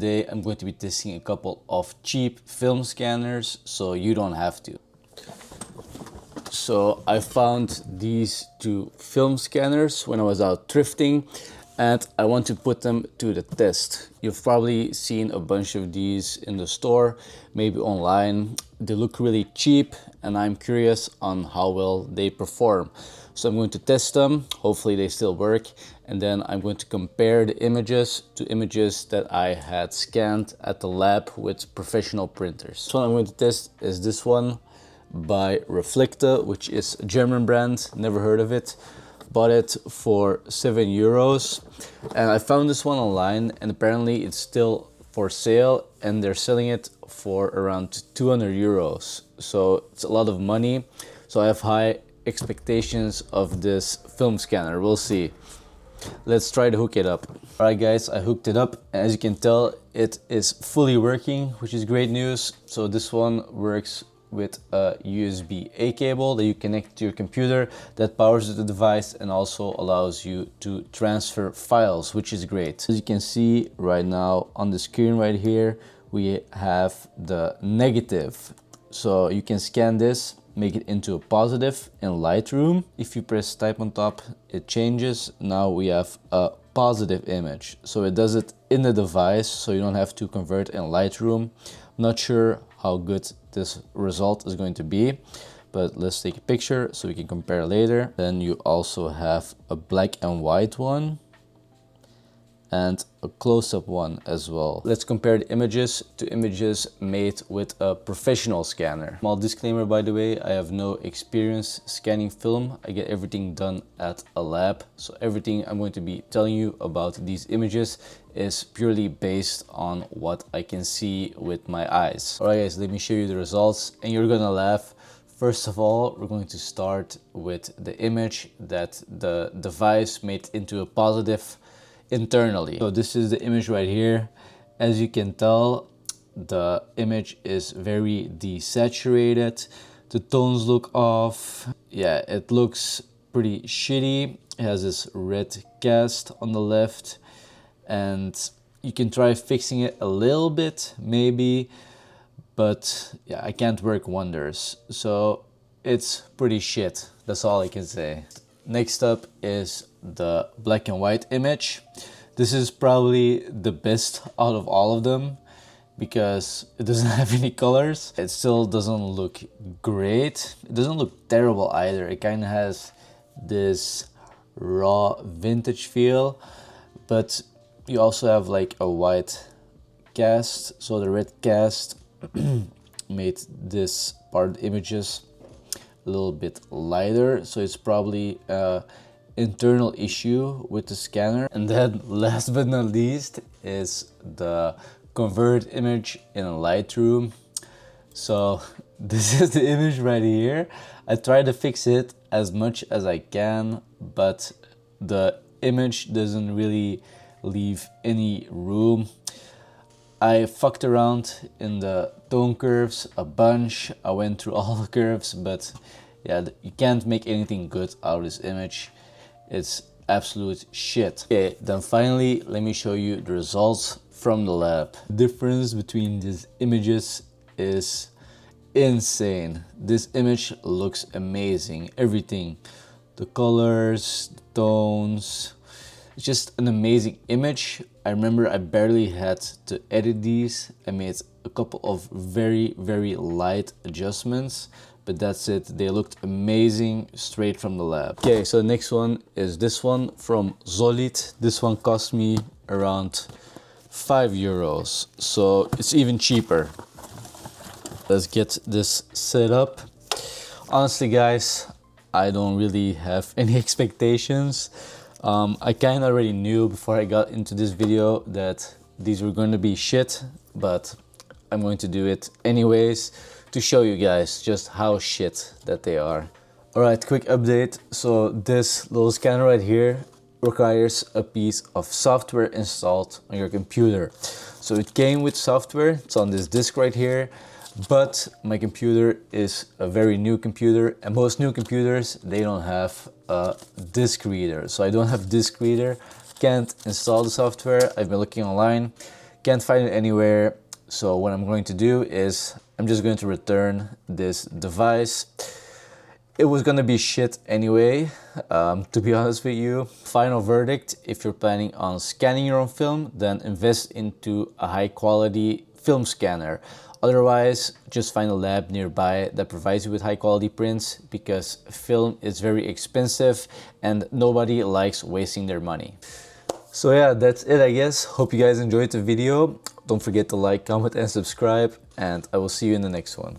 today I'm going to be testing a couple of cheap film scanners so you don't have to. So I found these two film scanners when I was out thrifting and I want to put them to the test. You've probably seen a bunch of these in the store, maybe online. They look really cheap and I'm curious on how well they perform. So I'm going to test them, hopefully they still work, and then I'm going to compare the images to images that I had scanned at the lab with professional printers. So what I'm going to test is this one by Reflecta, which is a German brand, never heard of it. Bought it for €7 and I found this one online and apparently it's still for sale and they're selling it for around €200. So it's a lot of money. So I have high expectations of this film scanner. We'll see. Let's try to hook it up. Alright guys, I hooked it up and as you can tell it is fully working, which is great news. So this one works with a USB-A cable that you connect to your computer that powers the device and also allows you to transfer files, which is great. As you can see right now on the screen right here, we have the negative. So you can scan this, make it into a positive in Lightroom. If you press type on top, it changes. Now we have a positive image. So it does it in the device, so you don't have to convert in Lightroom. I'm not sure how good this result is going to be, but let's take a picture so we can compare later. Then you also have a black and white one and a close-up one as well. Let's compare the images to images made with a professional scanner. Small disclaimer, by the way, I have no experience scanning film. I get everything done at a lab, so everything I'm going to be telling you about these images is purely based on what I can see with my eyes. Alright guys, let me show you the results and you're gonna laugh. First of all, we're going to start with the image that the device made into a positive internally. So this is the image right here. As you can tell, the image is very desaturated. The tones look off. Yeah, it looks pretty shitty. It has this red cast on the left and you can try fixing it a little bit maybe, but yeah, I can't work wonders. So it's pretty shit. That's all I can say. Next up is the black and white image. This is probably the best out of all of them because it doesn't have any colors. It still doesn't look great. It doesn't look terrible either. It kind of has this raw vintage feel, but you also have like a white cast. So the red cast made this part of the images a little bit lighter, so it's probably an internal issue with the scanner. And then last but not least is the convert image in Lightroom. So this is the image right here. I tried to fix it as much as I can, but the image doesn't really leave any room. I fucked around in the tone curves a bunch. I went through all the curves, but yeah, you can't make anything good out of this image. It's absolute shit. Okay, then finally, let me show you the results from the lab. The difference between these images is insane. This image looks amazing. Everything, the colors, the tones, it's just an amazing image. I remember I barely had to edit these. I made a couple of very light adjustments, but that's it. They looked amazing straight from the lab. Okay, so the next one is this one from Zolid. This one cost me around €5, so it's even cheaper. Let's get this set up. Honestly guys, I don't really have any expectations. I kind of already knew before I got into this video that these were going to be shit, but I'm going to do it anyways to show you guys just how shit that they are. Alright, quick update. So this little scanner right here requires a piece of software installed on your computer. So it came with software, it's on this disk right here, but my computer is a very new computer and most new computers, they don't have a disk reader. So I don't have disk reader, can't install the software. I've been looking online, Can't find it anywhere. So what I'm going to do is I'm just going to return this device. It was gonna be shit anyway, to be honest with you. Final verdict, if you're planning on scanning your own film, then invest into a high quality film scanner. Otherwise, just find a lab nearby that provides you with high quality prints, because film is very expensive and nobody likes wasting their money. So yeah, that's it, I guess. Hope you guys enjoyed the video. Don't forget to like, comment, and subscribe, and I will see you in the next one.